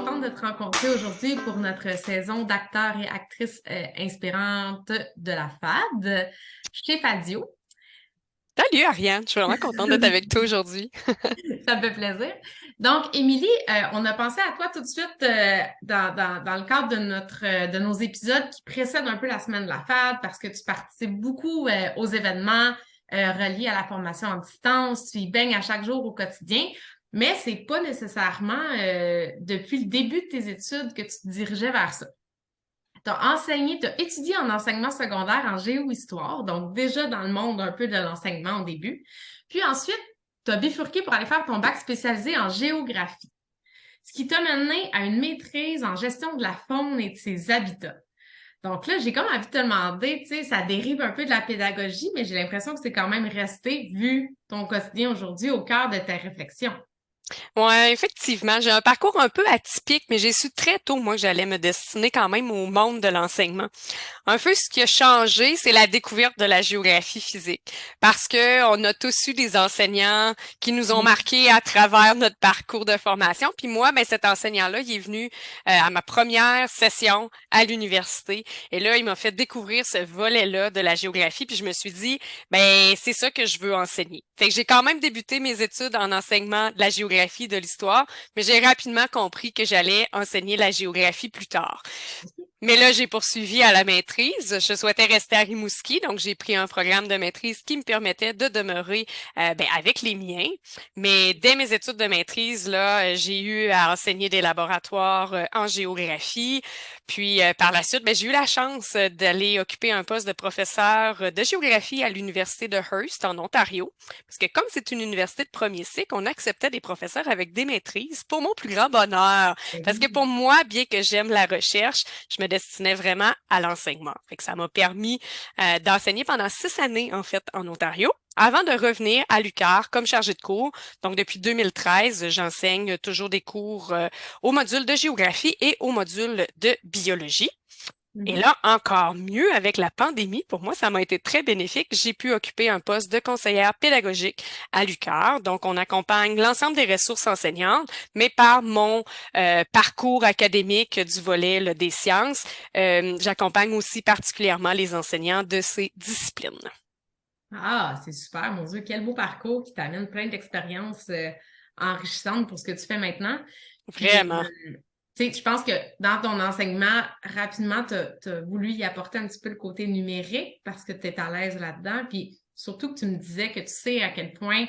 contente de te rencontrer aujourd'hui pour notre saison d'acteurs et actrices inspirantes de la FAD chez Fadio. Salut Ariane, je suis vraiment contente d'être avec toi aujourd'hui. Ça me fait plaisir. Donc, Émilie, on a pensé à toi tout de suite dans le cadre de de nos épisodes qui précèdent un peu la semaine de la FAD parce que tu participes beaucoup aux événements reliés à la formation en distance, tu y baignes à chaque jour au quotidien, mais c'est pas nécessairement depuis le début de tes études que tu te dirigeais vers ça. Tu as étudié en enseignement secondaire en géohistoire, donc déjà dans le monde un peu de l'enseignement au début. Puis ensuite, tu as bifurqué pour aller faire ton bac spécialisé en géographie, ce qui t'a mené à une maîtrise en gestion de la faune et de ses habitats. Donc là, j'ai comme envie de te demander, tu sais, ça dérive un peu de la pédagogie, mais j'ai l'impression que c'est quand même resté, vu ton quotidien aujourd'hui, au cœur de tes réflexions. Ouais, effectivement, j'ai un parcours un peu atypique, mais j'ai su très tôt, moi, que j'allais me destiner quand même au monde de l'enseignement. Un peu ce qui a changé, c'est la découverte de la géographie physique. Parce que on a tous eu des enseignants qui nous ont marqués à travers notre parcours de formation. Puis moi, ben, cet enseignant-là, il est venu à ma première session à l'université. Et là, il m'a fait découvrir ce volet-là de la géographie. Puis je me suis dit, ben, c'est ça que je veux enseigner. Fait que j'ai quand même débuté mes études en enseignement de la géographie, de l'histoire, mais j'ai rapidement compris que j'allais enseigner la géographie plus tard. Mais là, j'ai poursuivi à la maîtrise. Je souhaitais rester à Rimouski, donc j'ai pris un programme de maîtrise qui me permettait de demeurer avec les miens. Mais dès mes études de maîtrise, là, j'ai eu à enseigner des laboratoires en géographie. Puis par la suite, ben, j'ai eu la chance d'aller occuper un poste de professeur de géographie à l'université de Hearst en Ontario. Parce que comme c'est une université de premier cycle, on acceptait des professeurs avec des maîtrises pour mon plus grand bonheur. Parce que pour moi, bien que j'aime la recherche, je me destinais vraiment à l'enseignement. Fait que ça m'a permis d'enseigner pendant 6 années, en fait, en Ontario. Avant de revenir à l'UQAR comme chargée de cours, donc depuis 2013, j'enseigne toujours des cours au module de géographie et au module de biologie. Et Mhm. là, encore mieux, avec la pandémie, pour moi, ça m'a été très bénéfique. J'ai pu occuper un poste de conseillère pédagogique à l'UQAR. Donc, on accompagne l'ensemble des ressources enseignantes, mais par mon parcours académique du volet là, des sciences, j'accompagne aussi particulièrement les enseignants de ces disciplines. Ah, c'est super, mon Dieu, quel beau parcours qui t'amène plein d'expériences enrichissantes pour ce que tu fais maintenant. Puis, Vraiment. tu sais, je pense que dans ton enseignement, rapidement, tu as voulu y apporter un petit peu le côté numérique parce que tu es à l'aise là-dedans. Puis, surtout que tu me disais que tu sais à quel point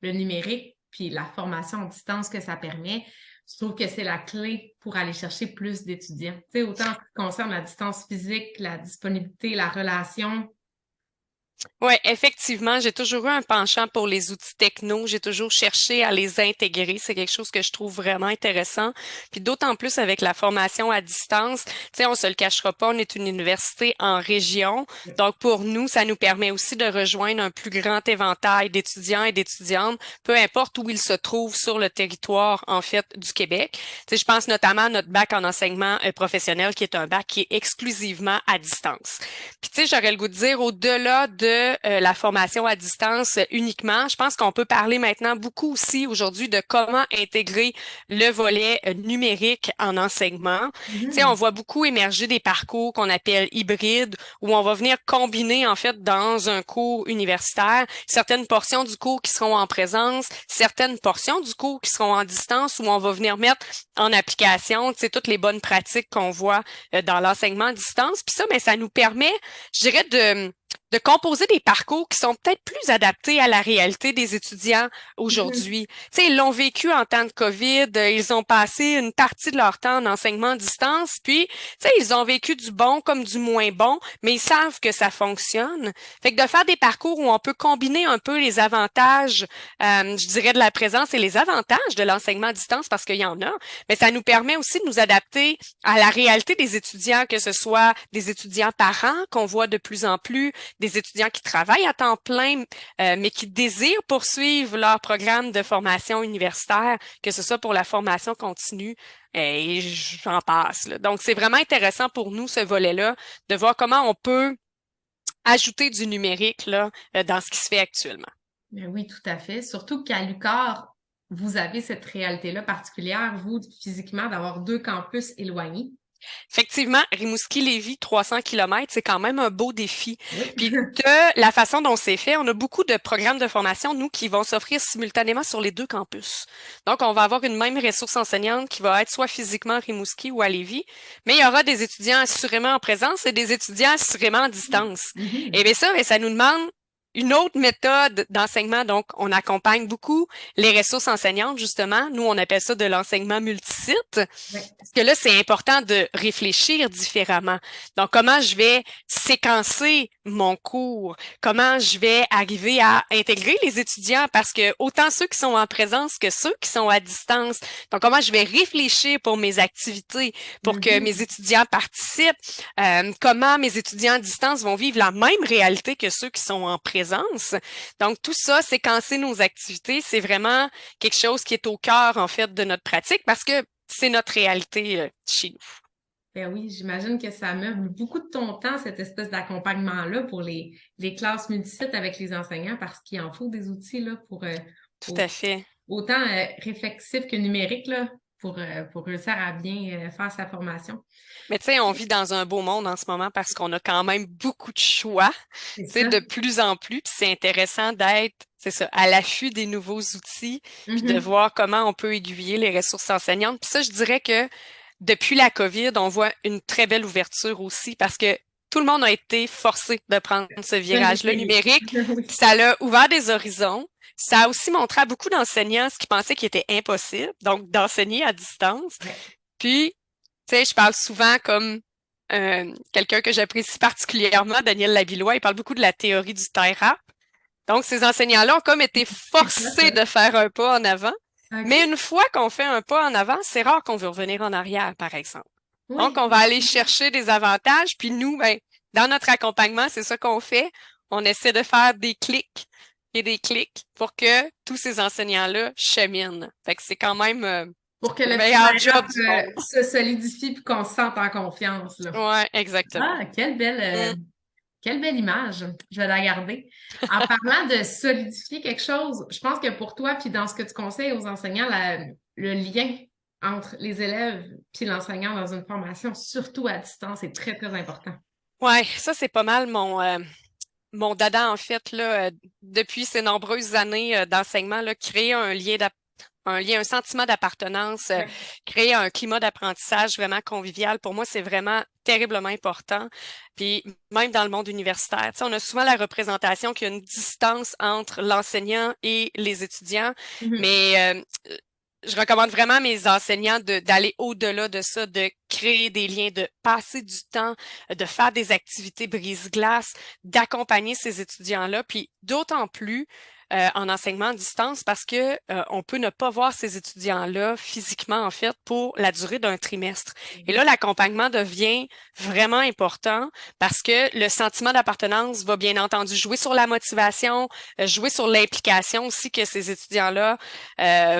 le numérique puis la formation à distance que ça permet, je trouve que c'est la clé pour aller chercher plus d'étudiants. Tu sais, autant en ce qui concerne la distance physique, la disponibilité, la relation. Oui, effectivement, j'ai toujours eu un penchant pour les outils techno. J'ai toujours cherché à les intégrer. C'est quelque chose que je trouve vraiment intéressant. Puis d'autant plus avec la formation à distance, tu sais, on se le cachera pas, on est une université en région. Donc pour nous, ça nous permet aussi de rejoindre un plus grand éventail d'étudiants et d'étudiantes, peu importe où ils se trouvent sur le territoire, en fait, du Québec. Tu sais, je pense notamment à notre bac en enseignement professionnel, qui est un bac qui est exclusivement à distance. Puis tu sais, j'aurais le goût de dire au-delà de la formation à distance uniquement, je pense qu'on peut parler maintenant beaucoup aussi aujourd'hui de comment intégrer le volet numérique en enseignement. Tu sais, on Mhm. voit beaucoup émerger des parcours qu'on appelle hybrides où on va venir combiner en fait dans un cours universitaire certaines portions du cours qui seront en présence, certaines portions du cours qui seront en distance où on va venir mettre en application, tu sais, toutes les bonnes pratiques qu'on voit dans l'enseignement à distance. Puis ça, mais ça nous permet, je dirais, de composer des parcours qui sont peut-être plus adaptés à la réalité des étudiants Mhm. aujourd'hui. Tu sais, ils l'ont vécu en temps de COVID, ils ont passé une partie de leur temps en enseignement à distance, puis, tu sais, ils ont vécu du bon comme du moins bon, mais ils savent que ça fonctionne. Fait que de faire des parcours où on peut combiner un peu les avantages, je dirais, de la présence et les avantages de l'enseignement à distance, parce qu'il y en a, mais ça nous permet aussi de nous adapter à la réalité des étudiants, que ce soit des étudiants parents qu'on voit de plus en plus, des étudiants qui travaillent à temps plein, mais qui désirent poursuivre leur programme de formation universitaire, que ce soit pour la formation continue, et j'en passe, là. Donc, c'est vraiment intéressant pour nous, ce volet-là, de voir comment on peut ajouter du numérique là, dans ce qui se fait actuellement. Ben oui, tout à fait. Surtout qu'à l'UQAR, vous avez cette réalité-là particulière, vous, physiquement, d'avoir deux campus éloignés. Effectivement, Rimouski-Lévis, 300 kilomètres, c'est quand même un beau défi. Oui. Puis de la façon dont c'est fait, on a beaucoup de programmes de formation, nous, qui vont s'offrir simultanément sur les deux campus. Donc, on va avoir une même ressource enseignante qui va être soit physiquement à Rimouski ou à Lévis, mais il y aura des étudiants assurément en présence et des étudiants assurément à distance. Et bien ça, ben, ça nous demande une autre méthode d'enseignement. Donc, on accompagne beaucoup les ressources enseignantes, justement. Nous, on appelle ça de l'enseignement multisite. Oui. Parce que là, c'est important de réfléchir différemment. Donc, comment je vais séquencer mon cours? Comment je vais arriver à intégrer les étudiants? Parce que autant ceux qui sont en présence que ceux qui sont à distance. Donc, comment je vais réfléchir pour mes activités, pour que mes étudiants participent? Comment mes étudiants à distance vont vivre la même réalité que ceux qui sont en présence? Donc, tout ça, séquencer nos activités, c'est vraiment quelque chose qui est au cœur, en fait, de notre pratique parce que c'est notre réalité chez nous. Ben oui, j'imagine que ça meuble beaucoup de ton temps, cette espèce d'accompagnement-là pour les classes multisites avec les enseignants, parce qu'il en faut des outils là, Tout à fait. autant réflexifs que numériques là, pour réussir à bien faire sa formation. Mais tu sais, on vit dans un beau monde en ce moment parce qu'on a quand même beaucoup de choix, C'est tu sais, ça. de plus en plus. Puis c'est intéressant d'être, c'est ça, à l'affût des nouveaux outils, puis de voir comment on peut aiguiller les ressources enseignantes. Puis ça, je dirais que depuis la COVID, on voit une très belle ouverture aussi parce que tout le monde a été forcé de prendre ce De virage-là l'essayer. numérique. Oui. Puis ça l'a ouvert des horizons. Ça a aussi montré à beaucoup d'enseignants ce qu'ils pensaient qu'il était impossible, donc d'enseigner à distance. Ouais. Puis, tu sais, je parle souvent comme quelqu'un que j'apprécie particulièrement, Daniel Lavillois, il parle beaucoup de la théorie du tie wrap. Donc, ces enseignants-là ont comme été C'est quoi forcés ça? de faire un pas en avant. Mais OK. une fois qu'on fait un pas en avant, c'est rare qu'on veut revenir en arrière, par exemple. Donc, Oui. on va aller chercher des avantages, puis nous, ben, dans notre accompagnement, c'est ça qu'on fait. On essaie de faire des clics et des clics pour que tous ces enseignants-là cheminent. Fait que c'est quand même Pour que le le petit meilleur job line-up du monde. se solidifie et qu'on se sente en confiance, là. Ouais, exactement. Ah, Mm. quelle belle image. Je vais la garder. En parlant de solidifier quelque chose, je pense que pour toi, puis dans ce que tu conseilles aux enseignants, le lien entre les élèves puis l'enseignant dans une formation, surtout à distance, est très, très important. Ouais, ça, c'est pas mal mon dada, en fait, là, depuis ces nombreuses années d'enseignement, là, créer un lien, un sentiment d'appartenance, Ouais. créer un climat d'apprentissage vraiment convivial. Pour moi, c'est vraiment terriblement important. Puis même dans le monde universitaire, tu sais, on a souvent la représentation qu'il y a une distance entre l'enseignant et les étudiants, Mhm. mais je recommande vraiment à mes enseignants d'aller au-delà de ça, de créer des liens, de passer du temps, de faire des activités brise-glace, d'accompagner ces étudiants-là, puis d'autant plus en enseignement à distance parce que on peut ne pas voir ces étudiants-là physiquement en fait pour la durée d'un trimestre. Et là, l'accompagnement devient vraiment important parce que le sentiment d'appartenance va bien entendu jouer sur la motivation, jouer sur l'implication aussi que ces étudiants-là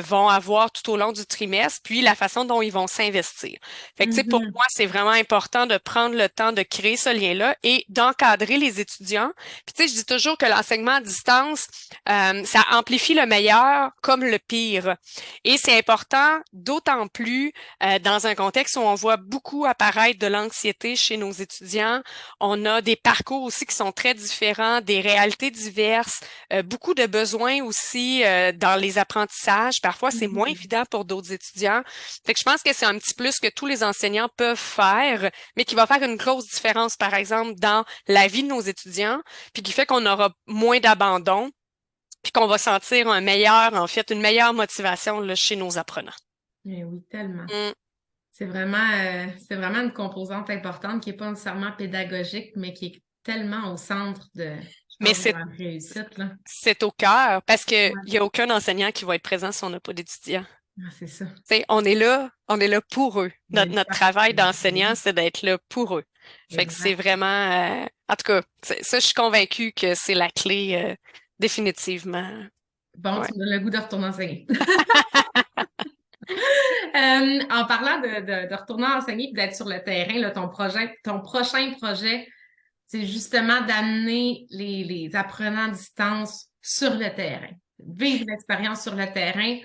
vont avoir tout au long du trimestre, puis la façon dont ils vont s'investir. Fait que, tu sais, pour Mhm. moi, c'est vraiment important de prendre le temps de créer ce lien-là et d'encadrer les étudiants. Puis, tu sais, je dis toujours que l'enseignement à distance, ça amplifie le meilleur comme le pire. Et c'est important, d'autant plus dans un contexte où on voit beaucoup apparaître de l'anxiété chez nos étudiants. On a des parcours aussi qui sont très différents, des réalités diverses, beaucoup de besoins aussi dans les apprentissages. Parfois, c'est moins Mhm. évident pour d'autres étudiants. Fait que je pense que c'est un petit plus que tous les enseignants peuvent faire, mais qui va faire une grosse différence, par exemple, dans la vie de nos étudiants, puis qui fait qu'on aura moins d'abandon, puis qu'on va sentir un meilleur, en fait, une meilleure motivation là, chez nos apprenants. Eh oui, tellement. Mm. C'est vraiment une composante importante qui n'est pas nécessairement pédagogique, mais qui est tellement au centre je Mais pense, de la réussite, là. c'est au cœur parce que Ouais. il y a aucun enseignant qui va être présent si on n'a pas d'étudiants. Ah, c'est ça. Tu sais, on est là pour eux. Notre travail d'enseignant, c'est d'être là pour eux. Fait que c'est Exact. vraiment, en tout cas, ça, je suis convaincue que c'est la clé, définitivement. Bon, Ouais. tu me donnes le goût de retourner enseigner. En parlant de retourner enseigner et d'être sur le terrain, là, ton prochain projet, c'est justement d'amener les apprenants à distance sur le terrain. Vivre l'expérience sur le terrain.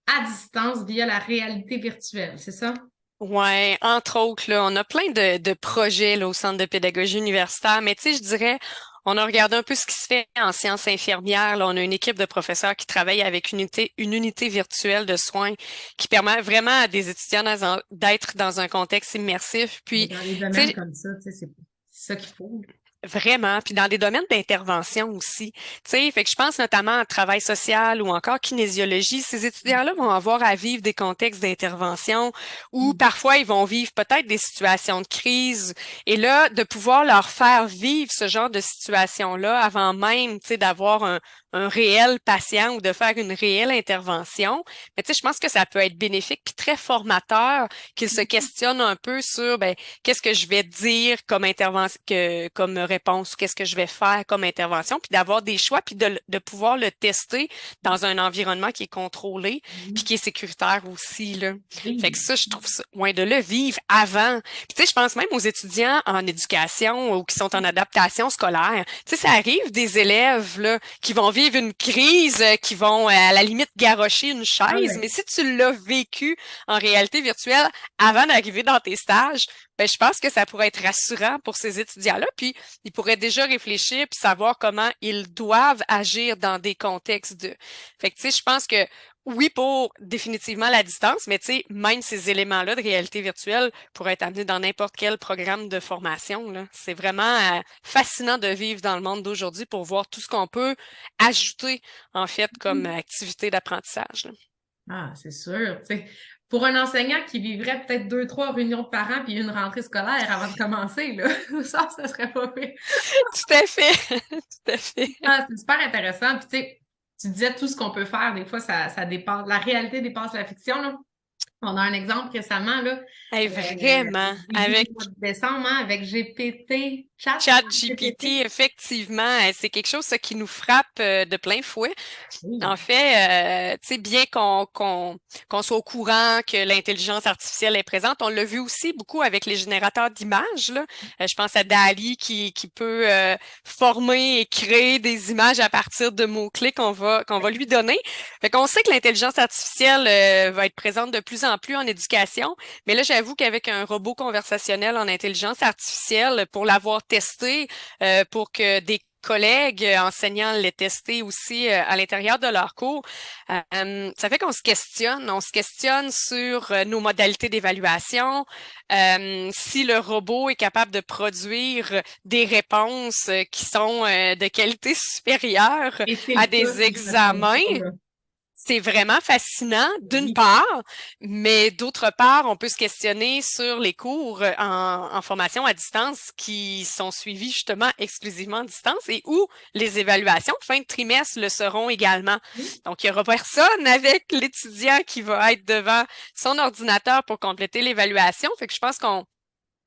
à distance via la réalité virtuelle, c'est ça? Ouais, entre autres, là, on a plein de projets là, au Centre de pédagogie universitaire, mais tu sais, je dirais, on a regardé un peu ce qui se fait en sciences infirmières. Là, on a une équipe de professeurs qui travaille avec une unité virtuelle de soins qui permet vraiment à des étudiants d'être dans un contexte immersif. Mais Puis, dans les tu domaines sais, comme ça, tu sais, c'est ça qu'il faut. vraiment, puis dans des domaines d'intervention aussi. Tu sais, fait que je pense notamment à travail social ou encore kinésiologie. Ces étudiants-là vont avoir à vivre des contextes d'intervention où Mm. parfois ils vont vivre peut-être des situations de crise. Et là, de pouvoir leur faire vivre ce genre de situation-là avant même, tu sais, d'avoir un réel patient ou de faire une réelle intervention. Mais tu sais, je pense que ça peut être bénéfique puis très formateur qu'ils se questionnent un peu sur, ben, qu'est-ce que je vais dire comme intervention, comme réponse, qu'est-ce que je vais faire comme intervention, puis d'avoir des choix, puis de pouvoir le tester dans un environnement qui est contrôlé, puis qui est sécuritaire aussi, là. Fait que Oui. ça, je trouve ça, ouais, de le vivre avant. Puis tu sais, je pense même aux étudiants en éducation ou qui sont en adaptation scolaire. Tu sais, ça arrive des élèves, là, qui vont vivre une crise, qui vont à la limite garrocher une Ah chaise, mais ouais. si tu l'as vécu en réalité virtuelle avant d'arriver dans tes stages, ben, je pense que ça pourrait être rassurant pour ces étudiants-là, puis ils pourraient déjà réfléchir puis savoir comment ils doivent agir dans des contextes de. Fait que, tu sais, je pense que oui, pour définitivement la distance, mais tu sais, même ces éléments-là de réalité virtuelle pourraient être amenés dans n'importe quel programme de formation, là. C'est vraiment fascinant de vivre dans le monde d'aujourd'hui pour voir tout ce qu'on peut ajouter, en fait, comme activité d'apprentissage, là. Ah, c'est sûr. Tu sais, pour un enseignant qui vivrait peut-être deux, trois réunions par an puis une rentrée scolaire avant de commencer, là, ça serait pas pire. Tout à fait, tout à fait. Ah, c'est super intéressant. Puis tu sais, tu disais tout ce qu'on peut faire. Des fois, ça dépasse, la réalité dépasse la fiction, là. On a un exemple récemment, là, Hey, vraiment, début du avec mois de décembre, hein, avec GPT, chat GPT. ChatGPT, effectivement, c'est quelque chose ça, qui nous frappe de plein fouet. En Oui. fait, tu sais, bien qu'on soit au courant que l'intelligence artificielle est présente, on l'a vu aussi beaucoup avec les générateurs d'images, là. Je pense à DALL-E qui peut former et créer des images à partir de mots-clés qu'on va lui donner. Fait qu'on sait que l'intelligence artificielle va être présente de plus en plus en éducation, mais là, j'avoue qu'avec un robot conversationnel en intelligence artificielle, pour l'avoir testé, pour que des collègues enseignants l'aient testé aussi à l'intérieur de leur cours. Ça fait qu'on se questionne. On se questionne sur nos modalités d'évaluation, si le robot est capable de produire des réponses qui sont de qualité supérieure Et c'est à le cas, des si je ne me trompe examens. pas, là. C'est vraiment fascinant, d'une Oui. part, mais d'autre part, on peut se questionner sur les cours en formation à distance qui sont suivis justement exclusivement à distance et où les évaluations de fin de trimestre le seront également. Donc, il n'y aura personne avec l'étudiant qui va être devant son ordinateur pour compléter l'évaluation. Fait que je pense qu'on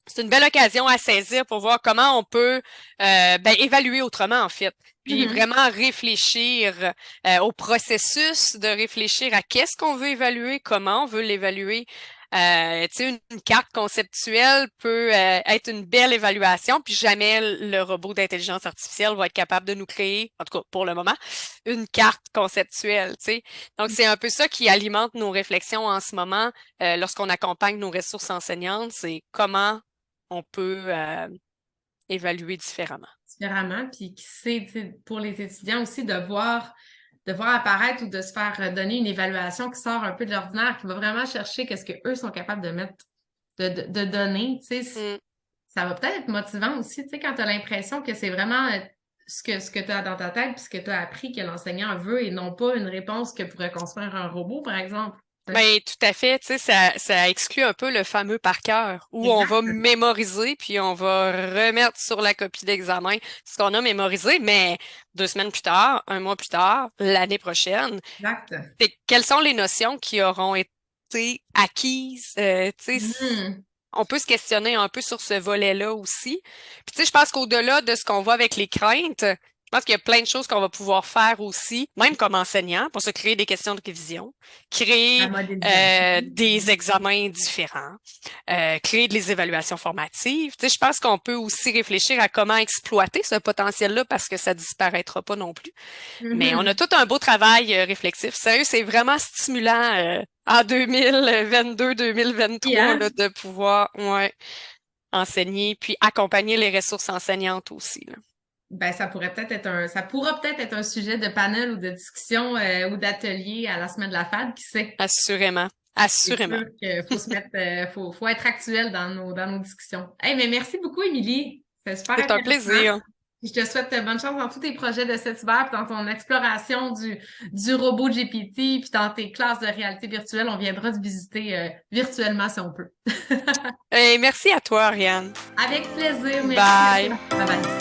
c'est une belle occasion à saisir pour voir comment on peut évaluer autrement, en fait. Puis Mhm. vraiment réfléchir au processus de réfléchir à qu'est-ce qu'on veut évaluer, comment on veut l'évaluer. Tu sais, une carte conceptuelle peut être une belle évaluation, puis jamais le robot d'intelligence artificielle va être capable de nous créer, en tout cas pour le moment, une carte conceptuelle, tu sais. Donc, c'est un peu ça qui alimente nos réflexions en ce moment lorsqu'on accompagne nos ressources enseignantes, c'est comment on peut évaluer différemment. Différemment, puis qui sait, tu sais, pour les étudiants aussi, de voir apparaître ou de se faire donner une évaluation qui sort un peu de l'ordinaire, qui va vraiment chercher qu'est-ce qu'eux sont capables de mettre, de donner, tu sais, Mm. ça va peut-être être motivant aussi, tu sais, quand tu as l'impression que c'est vraiment ce que tu as dans ta tête puis ce que tu as appris que l'enseignant veut et non pas une réponse que pourrait construire un robot, par exemple. Ben, tout à fait, tu sais, ça exclut un peu le fameux par cœur, où on va Exact, mémoriser, puis on va remettre sur la copie d'examen ce qu'on a mémorisé, mais 2 semaines plus tard, un mois plus tard, l'année prochaine, exact. quelles sont les notions qui auront été acquises, tu sais, Mhm. on peut se questionner un peu sur ce volet-là aussi. Puis tu sais, je pense qu'au-delà de ce qu'on voit avec les craintes, Je pense qu'il y a plein de choses qu'on va pouvoir faire aussi, même comme enseignant, pour se créer des questions de révision, La créer modélisation. des examens différents, créer des évaluations formatives. Tu sais, je pense qu'on peut aussi réfléchir à comment exploiter ce potentiel-là parce que ça disparaîtra pas non plus. Mais on a Mhm. tout un beau travail réflexif. Sérieux, c'est vraiment stimulant en 2022-2023 Hein? là, de pouvoir ouais, enseigner puis accompagner les ressources enseignantes aussi. Là. Ben, ça pourra peut-être être un sujet de panel ou de discussion ou d'atelier à la semaine de la FAD, qui sait. Assurément. C'est Assurément. sûr qu'il faut se mettre, faut être actuel dans nos discussions. Hey, mais merci beaucoup, Émilie. C'est super C'est un intéressant. plaisir. Je te souhaite bonne chance dans tous tes projets de cet hiver, puis dans ton exploration du robot GPT, puis dans tes classes de réalité virtuelle. On viendra te visiter virtuellement si on peut. Et merci à toi, Ariane. Avec plaisir. Merci à Bye. toi. Bye bye.